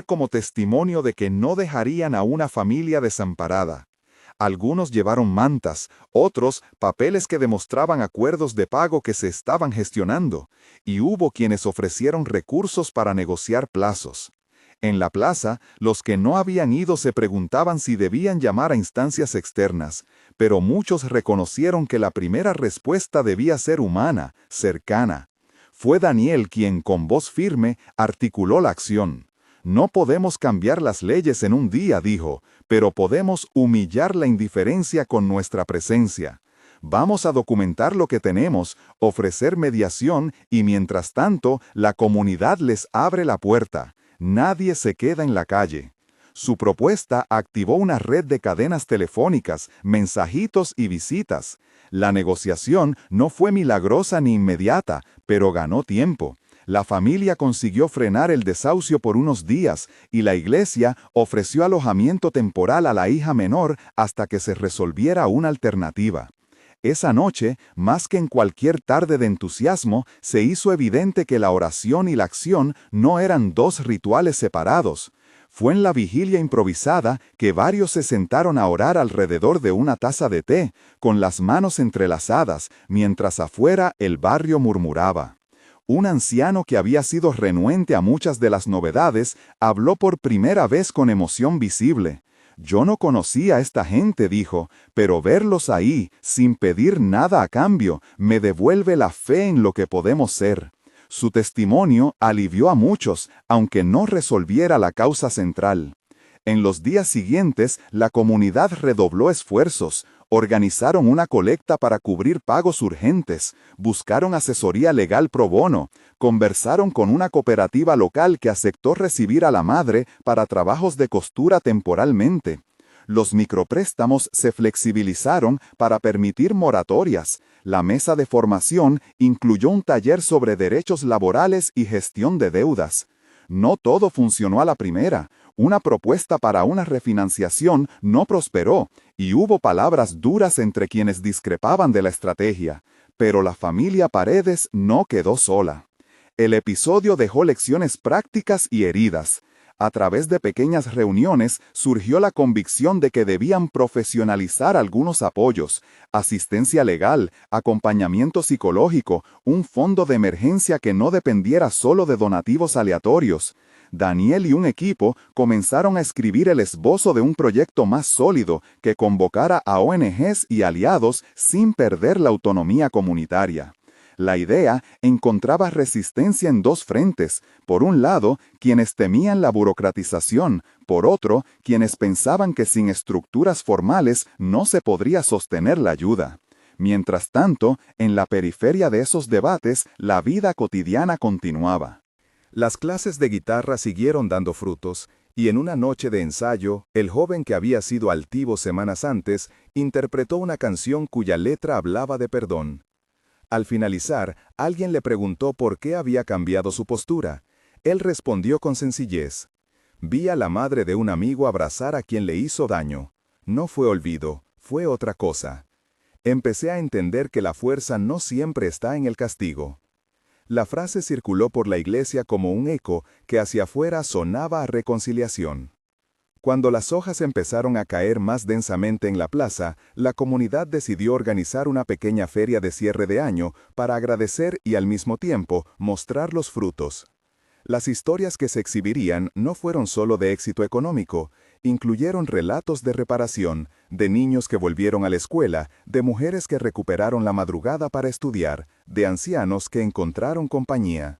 como testimonio de que no dejarían a una familia desamparada. Algunos llevaron mantas, otros papeles que demostraban acuerdos de pago que se estaban gestionando, y hubo quienes ofrecieron recursos para negociar plazos. En la plaza, los que no habían ido se preguntaban si debían llamar a instancias externas, pero muchos reconocieron que la primera respuesta debía ser humana, cercana. Fue Daniel quien, con voz firme, articuló la acción. «No podemos cambiar las leyes en un día», dijo, «pero podemos humillar la indiferencia con nuestra presencia. Vamos a documentar lo que tenemos, ofrecer mediación y mientras tanto la comunidad les abre la puerta. Nadie se queda en la calle». Su propuesta activó una red de cadenas telefónicas, mensajitos y visitas. La negociación no fue milagrosa ni inmediata, pero ganó tiempo. La familia consiguió frenar el desahucio por unos días y la iglesia ofreció alojamiento temporal a la hija menor hasta que se resolviera una alternativa. Esa noche, más que en cualquier tarde de entusiasmo, se hizo evidente que la oración y la acción no eran dos rituales separados. Fue en la vigilia improvisada que varios se sentaron a orar alrededor de una taza de té, con las manos entrelazadas, mientras afuera el barrio murmuraba. Un anciano que había sido renuente a muchas de las novedades habló por primera vez con emoción visible. Yo no conocía a esta gente, dijo, pero verlos ahí, sin pedir nada a cambio, me devuelve la fe en lo que podemos ser. Su testimonio alivió a muchos, aunque no resolviera la causa central. En los días siguientes, la comunidad redobló esfuerzos, organizaron una colecta para cubrir pagos urgentes, buscaron asesoría legal pro bono, conversaron con una cooperativa local que aceptó recibir a la madre para trabajos de costura temporalmente. Los micropréstamos se flexibilizaron para permitir moratorias. La mesa de formación incluyó un taller sobre derechos laborales y gestión de deudas. No todo funcionó a la primera. Una propuesta para una refinanciación no prosperó y hubo palabras duras entre quienes discrepaban de la estrategia. Pero la familia Paredes no quedó sola. El episodio dejó lecciones prácticas y heridas. A través de pequeñas reuniones surgió la convicción de que debían profesionalizar algunos apoyos, asistencia legal, acompañamiento psicológico, un fondo de emergencia que no dependiera solo de donativos aleatorios. Daniel y un equipo comenzaron a escribir el esbozo de un proyecto más sólido que convocara a ONGs y aliados sin perder la autonomía comunitaria. La idea encontraba resistencia en dos frentes. Por un lado, quienes temían la burocratización, por otro, quienes pensaban que sin estructuras formales no se podría sostener la ayuda. Mientras tanto, en la periferia de esos debates, la vida cotidiana continuaba. Las clases de guitarra siguieron dando frutos, y en una noche de ensayo, el joven que había sido altivo semanas antes, interpretó una canción cuya letra hablaba de perdón. Al finalizar, alguien le preguntó por qué había cambiado su postura. Él respondió con sencillez: vi a la madre de un amigo abrazar a quien le hizo daño. No fue olvido, fue otra cosa. Empecé a entender que la fuerza no siempre está en el castigo. La frase circuló por la iglesia como un eco que hacia afuera sonaba a reconciliación. Cuando las hojas empezaron a caer más densamente en la plaza, la comunidad decidió organizar una pequeña feria de cierre de año para agradecer y al mismo tiempo mostrar los frutos. Las historias que se exhibirían no fueron solo de éxito económico, incluyeron relatos de reparación, de niños que volvieron a la escuela, de mujeres que recuperaron la madrugada para estudiar, de ancianos que encontraron compañía.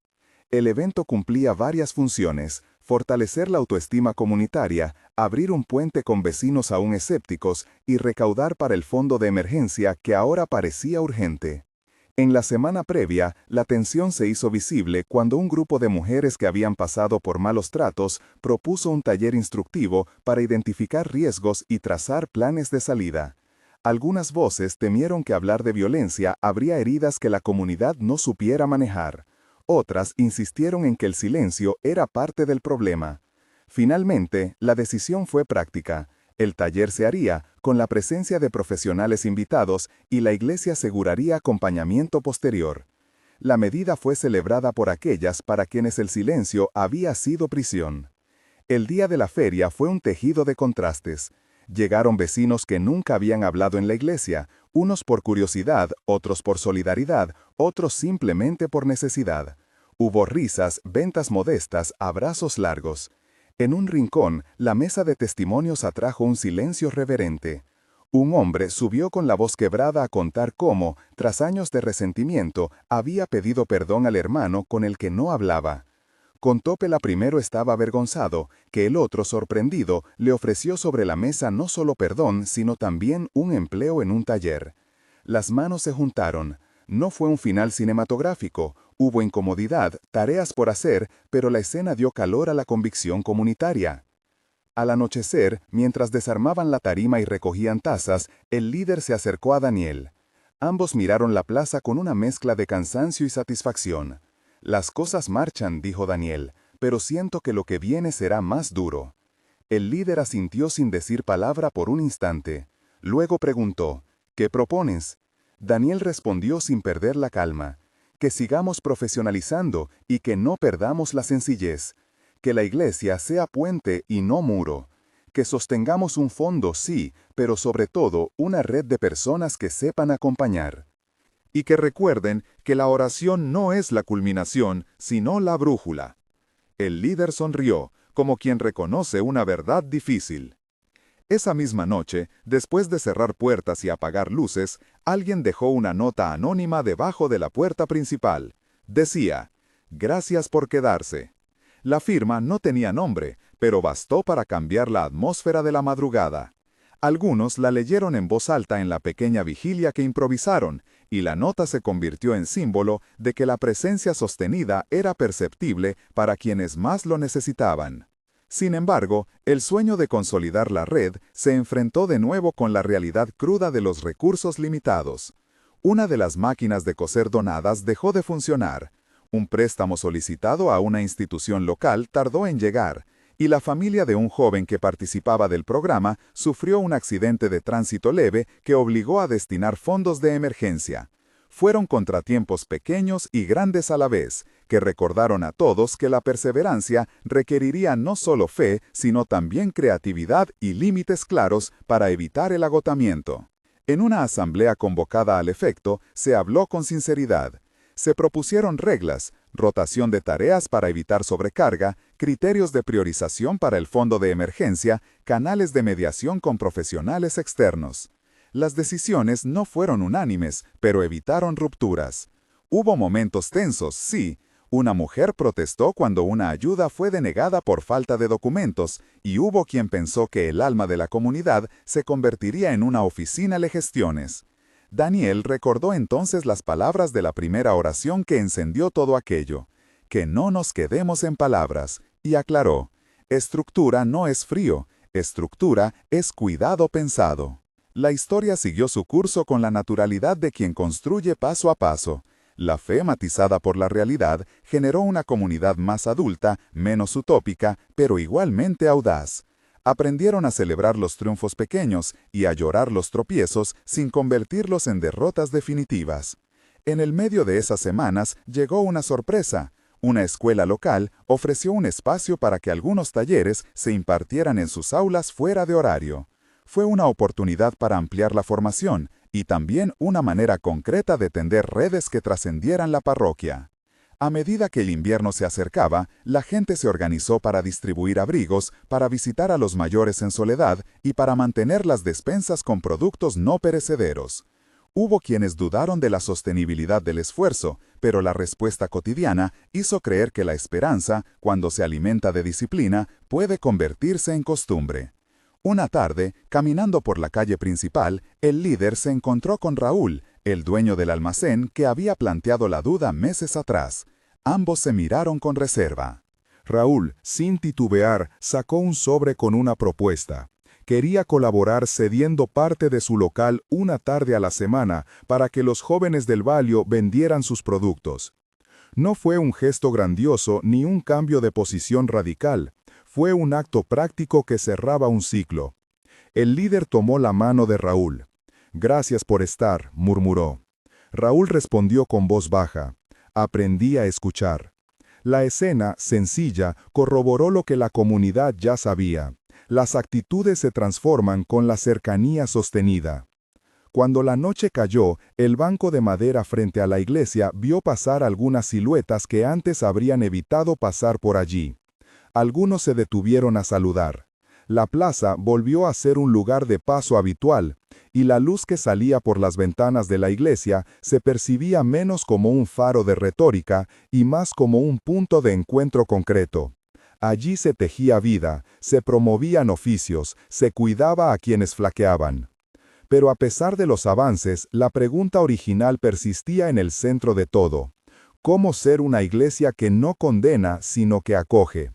El evento cumplía varias funciones: fortalecer la autoestima comunitaria, abrir un puente con vecinos aún escépticos y recaudar para el fondo de emergencia que ahora parecía urgente. En la semana previa, la tensión se hizo visible cuando un grupo de mujeres que habían pasado por malos tratos propuso un taller instructivo para identificar riesgos y trazar planes de salida. Algunas voces temieron que hablar de violencia habría heridas que la comunidad no supiera manejar. Otras insistieron en que el silencio era parte del problema. Finalmente, la decisión fue práctica. El taller se haría con la presencia de profesionales invitados y la iglesia aseguraría acompañamiento posterior. La medida fue celebrada por aquellas para quienes el silencio había sido prisión. El día de la feria fue un tejido de contrastes. Llegaron vecinos que nunca habían hablado en la iglesia, unos por curiosidad, otros por solidaridad, otros simplemente por necesidad. Hubo risas, ventas modestas, abrazos largos. En un rincón, la mesa de testimonios atrajo un silencio reverente. Un hombre subió con la voz quebrada a contar cómo, tras años de resentimiento, había pedido perdón al hermano con el que no hablaba. Contó que la primero estaba avergonzado, que el otro, sorprendido, le ofreció sobre la mesa no solo perdón, sino también un empleo en un taller. Las manos se juntaron. No fue un final cinematográfico. Hubo incomodidad, tareas por hacer, pero la escena dio calor a la convicción comunitaria. Al anochecer, mientras desarmaban la tarima y recogían tazas, el líder se acercó a Daniel. Ambos miraron la plaza con una mezcla de cansancio y satisfacción. Las cosas marchan, dijo Daniel, pero siento que lo que viene será más duro. El líder asintió sin decir palabra por un instante. Luego preguntó: ¿qué propones? Daniel respondió sin perder la calma: que sigamos profesionalizando y que no perdamos la sencillez. Que la iglesia sea puente y no muro. Que sostengamos un fondo, sí, pero sobre todo una red de personas que sepan acompañar. Y que recuerden que la oración no es la culminación, sino la brújula. El líder sonrió, como quien reconoce una verdad difícil. Esa misma noche, después de cerrar puertas y apagar luces, alguien dejó una nota anónima debajo de la puerta principal. Decía, «Gracias por quedarse». La firma no tenía nombre, pero bastó para cambiar la atmósfera de la madrugada. Algunos la leyeron en voz alta en la pequeña vigilia que improvisaron, y la nota se convirtió en símbolo de que la presencia sostenida era perceptible para quienes más lo necesitaban. Sin embargo, el sueño de consolidar la red se enfrentó de nuevo con la realidad cruda de los recursos limitados. Una de las máquinas de coser donadas dejó de funcionar. Un préstamo solicitado a una institución local tardó en llegar, y la familia de un joven que participaba del programa sufrió un accidente de tránsito leve que obligó a destinar fondos de emergencia. Fueron contratiempos pequeños y grandes a la vez, que recordaron a todos que la perseverancia requeriría no solo fe, sino también creatividad y límites claros para evitar el agotamiento. En una asamblea convocada al efecto, se habló con sinceridad. Se propusieron reglas, rotación de tareas para evitar sobrecarga, criterios de priorización para el fondo de emergencia, canales de mediación con profesionales externos. Las decisiones no fueron unánimes, pero evitaron rupturas. Hubo momentos tensos, sí. Una mujer protestó cuando una ayuda fue denegada por falta de documentos, y hubo quien pensó que el alma de la comunidad se convertiría en una oficina de gestiones. Daniel recordó entonces las palabras de la primera oración que encendió todo aquello, que no nos quedemos en palabras, y aclaró, estructura no es frío, estructura es cuidado pensado. La historia siguió su curso con la naturalidad de quien construye paso a paso. La fe matizada por la realidad generó una comunidad más adulta, menos utópica, pero igualmente audaz. Aprendieron a celebrar los triunfos pequeños y a llorar los tropiezos sin convertirlos en derrotas definitivas. En el medio de esas semanas llegó una sorpresa. Una escuela local ofreció un espacio para que algunos talleres se impartieran en sus aulas fuera de horario. Fue una oportunidad para ampliar la formación y también una manera concreta de tender redes que trascendieran la parroquia. A medida que el invierno se acercaba, la gente se organizó para distribuir abrigos, para visitar a los mayores en soledad y para mantener las despensas con productos no perecederos. Hubo quienes dudaron de la sostenibilidad del esfuerzo, pero la respuesta cotidiana hizo creer que la esperanza, cuando se alimenta de disciplina, puede convertirse en costumbre. Una tarde, caminando por la calle principal, el líder se encontró con Raúl, el dueño del almacén que había planteado la duda meses atrás. Ambos se miraron con reserva. Raúl, sin titubear, sacó un sobre con una propuesta. Quería colaborar cediendo parte de su local una tarde a la semana para que los jóvenes del barrio vendieran sus productos. No fue un gesto grandioso ni un cambio de posición radical. Fue un acto práctico que cerraba un ciclo. El líder tomó la mano de Raúl. «Gracias por estar», murmuró. Raúl respondió con voz baja. «Aprendí a escuchar». La escena, sencilla, corroboró lo que la comunidad ya sabía. Las actitudes se transforman con la cercanía sostenida. Cuando la noche cayó, el banco de madera frente a la iglesia vio pasar algunas siluetas que antes habrían evitado pasar por allí. Algunos se detuvieron a saludar. La plaza volvió a ser un lugar de paso habitual, y la luz que salía por las ventanas de la iglesia se percibía menos como un faro de retórica y más como un punto de encuentro concreto. Allí se tejía vida, se promovían oficios, se cuidaba a quienes flaqueaban. Pero a pesar de los avances, la pregunta original persistía en el centro de todo. ¿Cómo ser una iglesia que no condena, sino que acoge?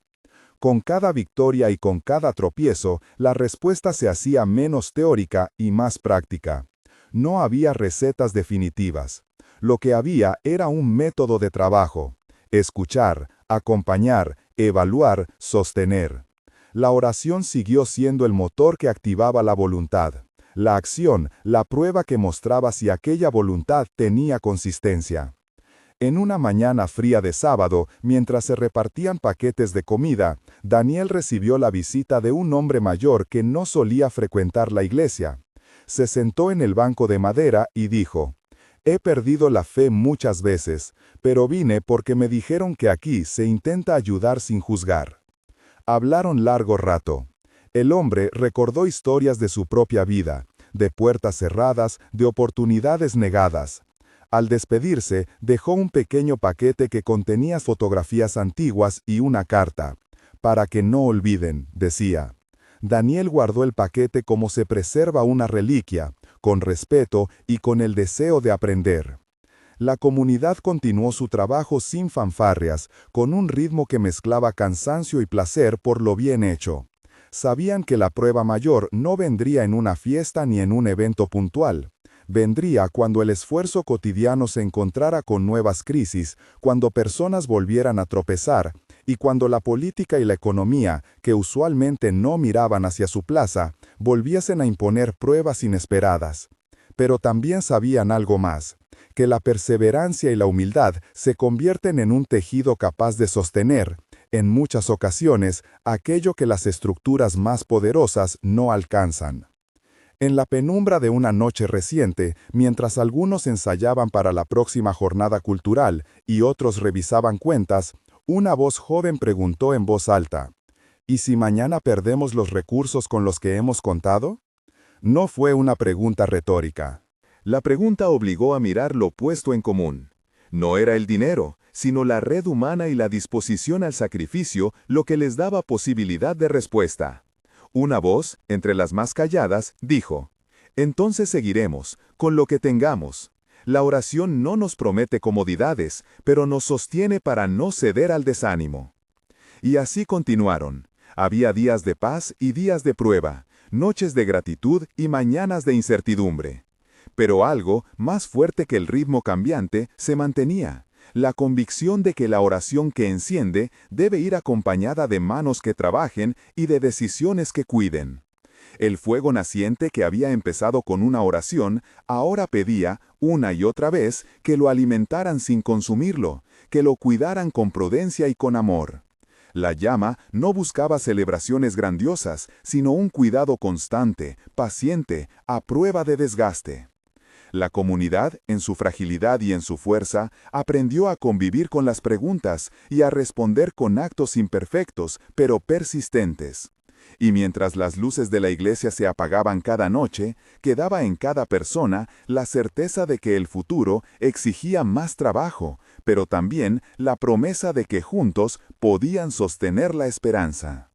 Con cada victoria y con cada tropiezo, la respuesta se hacía menos teórica y más práctica. No había recetas definitivas. Lo que había era un método de trabajo. Escuchar, acompañar, evaluar, sostener. La oración siguió siendo el motor que activaba la voluntad. La acción, la prueba que mostraba si aquella voluntad tenía consistencia. En una mañana fría de sábado, mientras se repartían paquetes de comida, Daniel recibió la visita de un hombre mayor que no solía frecuentar la iglesia. Se sentó en el banco de madera y dijo, «He perdido la fe muchas veces, pero vine porque me dijeron que aquí se intenta ayudar sin juzgar». Hablaron largo rato. El hombre recordó historias de su propia vida, de puertas cerradas, de oportunidades negadas. Al despedirse, dejó un pequeño paquete que contenía fotografías antiguas y una carta. Para que no olviden, decía. Daniel guardó el paquete como se preserva una reliquia, con respeto y con el deseo de aprender. La comunidad continuó su trabajo sin fanfarrias, con un ritmo que mezclaba cansancio y placer por lo bien hecho. Sabían que la prueba mayor no vendría en una fiesta ni en un evento puntual. Vendría cuando el esfuerzo cotidiano se encontrara con nuevas crisis, cuando personas volvieran a tropezar, y cuando la política y la economía, que usualmente no miraban hacia su plaza, volviesen a imponer pruebas inesperadas. Pero también sabían algo más, que la perseverancia y la humildad se convierten en un tejido capaz de sostener, en muchas ocasiones, aquello que las estructuras más poderosas no alcanzan. En la penumbra de una noche reciente, mientras algunos ensayaban para la próxima jornada cultural y otros revisaban cuentas, una voz joven preguntó en voz alta, ¿y si mañana perdemos los recursos con los que hemos contado? No fue una pregunta retórica. La pregunta obligó a mirar lo puesto en común. No era el dinero, sino la red humana y la disposición al sacrificio lo que les daba posibilidad de respuesta. Una voz, entre las más calladas, dijo, «Entonces seguiremos, con lo que tengamos. La oración no nos promete comodidades, pero nos sostiene para no ceder al desánimo». Y así continuaron. Había días de paz y días de prueba, noches de gratitud y mañanas de incertidumbre. Pero algo, más fuerte que el ritmo cambiante, se mantenía. La convicción de que la oración que enciende debe ir acompañada de manos que trabajen y de decisiones que cuiden. El fuego naciente que había empezado con una oración, ahora pedía, una y otra vez, que lo alimentaran sin consumirlo, que lo cuidaran con prudencia y con amor. La llama no buscaba celebraciones grandiosas, sino un cuidado constante, paciente, a prueba de desgaste. La comunidad, en su fragilidad y en su fuerza, aprendió a convivir con las preguntas y a responder con actos imperfectos, pero persistentes. Y mientras las luces de la iglesia se apagaban cada noche, quedaba en cada persona la certeza de que el futuro exigía más trabajo, pero también la promesa de que juntos podían sostener la esperanza.